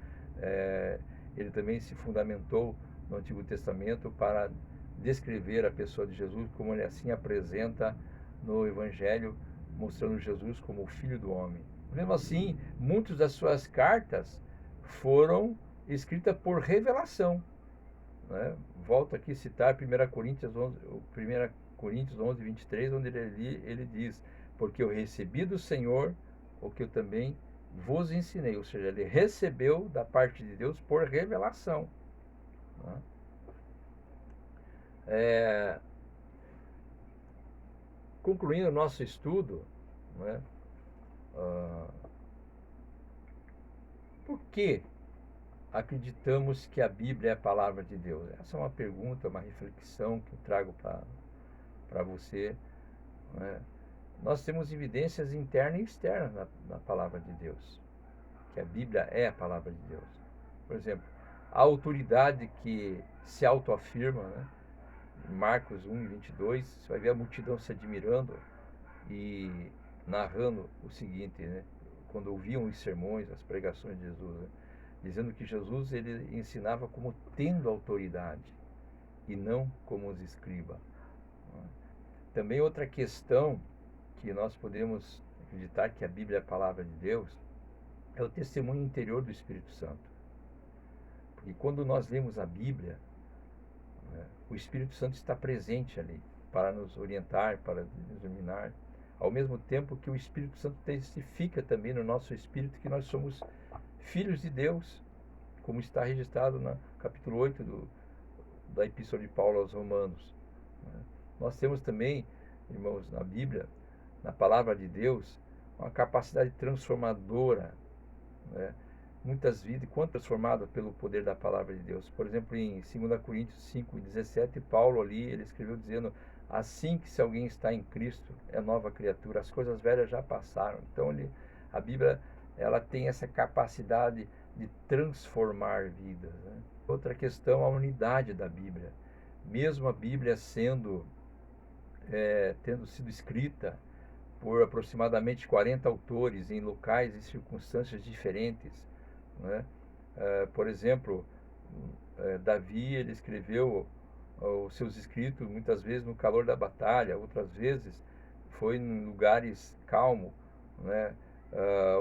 Ele também se fundamentou no Antigo Testamento para descrever a pessoa de Jesus, como ele assim apresenta no Evangelho, mostrando Jesus como o Filho do Homem. Mesmo assim, muitas das suas cartas foram escritas por revelação, né? Volto aqui a citar 1 Coríntios 11, 1 Coríntios 11, 23, onde ele diz: porque eu recebi do Senhor o que eu também vos ensinei. Ou seja, ele recebeu da parte de Deus por revelação, né? Concluindo o nosso estudo, né, por que acreditamos que a Bíblia é a palavra de Deus? Essa é uma pergunta, uma reflexão que eu trago para você, né? Nós temos evidências internas e externas na palavra de Deus, que a Bíblia é a palavra de Deus. Por exemplo, a autoridade que se autoafirma, né? Marcos 1, 22, você vai ver a multidão se admirando e narrando o seguinte, né? Quando ouviam os sermões, as pregações de Jesus, né? Dizendo que Jesus, ele ensinava como tendo autoridade e não como os escribas. Também outra questão que nós podemos acreditar que a Bíblia é a palavra de Deus é o testemunho interior do Espírito Santo. Porque quando nós lemos a Bíblia, né, o Espírito Santo está presente ali para nos orientar, para nos iluminar, ao mesmo tempo que o Espírito Santo testifica também no nosso espírito que nós somos filhos de Deus, como está registrado no capítulo 8 da Epístola de Paulo aos Romanos. Nós temos também, irmãos, na Bíblia, na palavra de Deus, uma capacidade transformadora, né? Muitas vidas, quanto transformadas pelo poder da palavra de Deus. Por exemplo, em 2 Coríntios 5:17, Paulo ali, ele escreveu dizendo: assim que se alguém está em Cristo, é nova criatura, as coisas velhas já passaram. Então, a Bíblia, ela tem essa capacidade de transformar vidas, né? Outra questão, a unidade da Bíblia. Mesmo a Bíblia tendo sido escrita por aproximadamente 40 autores em locais e circunstâncias diferentes, né? Por exemplo, Davi, ele escreveu os seus escritos muitas vezes no calor da batalha, outras vezes foi em lugares calmos, né?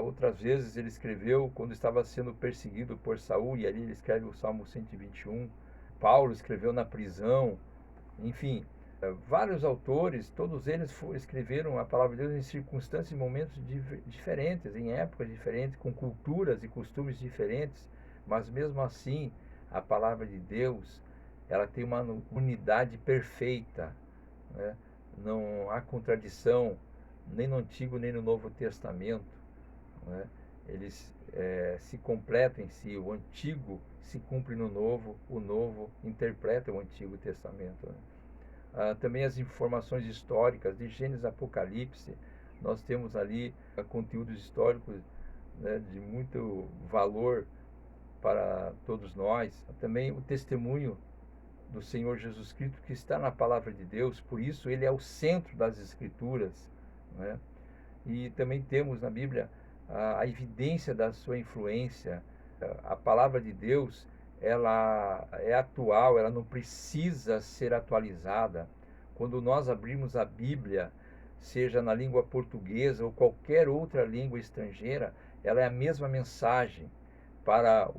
Outras vezes ele escreveu quando estava sendo perseguido por Saul, e ali ele escreve o Salmo 121. Paulo escreveu na prisão. Enfim, vários autores, todos eles escreveram a palavra de Deus em circunstâncias e momentos diferentes, em épocas diferentes, com culturas e costumes diferentes, mas mesmo assim a palavra de Deus, ela tem uma unidade perfeita, né? Não há contradição nem no Antigo nem no Novo Testamento, né? Eles se completam em si, o Antigo se cumpre no Novo, o Novo interpreta o Antigo Testamento, né? Também as informações históricas de Gênesis, Apocalipse, nós temos ali conteúdos históricos, né, de muito valor para todos nós. Também o testemunho do Senhor Jesus Cristo que está na palavra de Deus, por isso ele é o centro das Escrituras, né? E também temos na Bíblia a evidência da sua influência. A palavra de Deus, ela é atual, ela não precisa ser atualizada. Quando nós abrimos a Bíblia, seja na língua portuguesa ou qualquer outra língua estrangeira, ela é a mesma mensagem para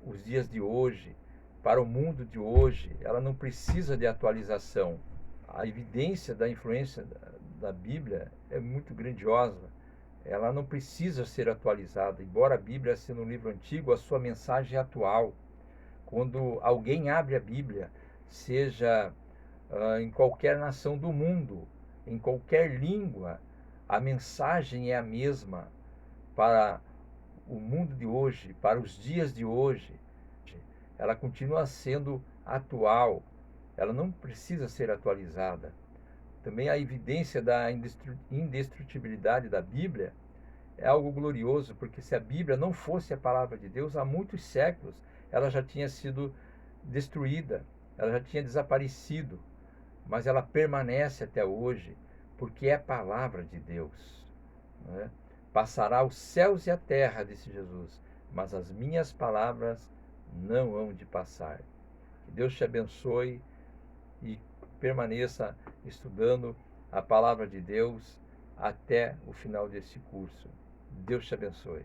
os dias de hoje, para o mundo de hoje. Ela não precisa de atualização. A evidência da influência da Bíblia é muito grandiosa. Ela não precisa ser atualizada. Embora a Bíblia seja um livro antigo, a sua mensagem é atual. Quando alguém abre a Bíblia, seja em qualquer nação do mundo, em qualquer língua, a mensagem é a mesma para o mundo de hoje, para os dias de hoje. Ela continua sendo atual, ela não precisa ser atualizada. Também a evidência da indestrutibilidade da Bíblia é algo glorioso, porque se a Bíblia não fosse a palavra de Deus, há muitos séculos ela já tinha sido destruída, ela já tinha desaparecido, mas ela permanece até hoje, porque é a palavra de Deus, né? Passará os céus e a terra, disse Jesus, mas as minhas palavras não hão de passar. Que Deus te abençoe e permaneça estudando a palavra de Deus até o final desse curso. Deus te abençoe.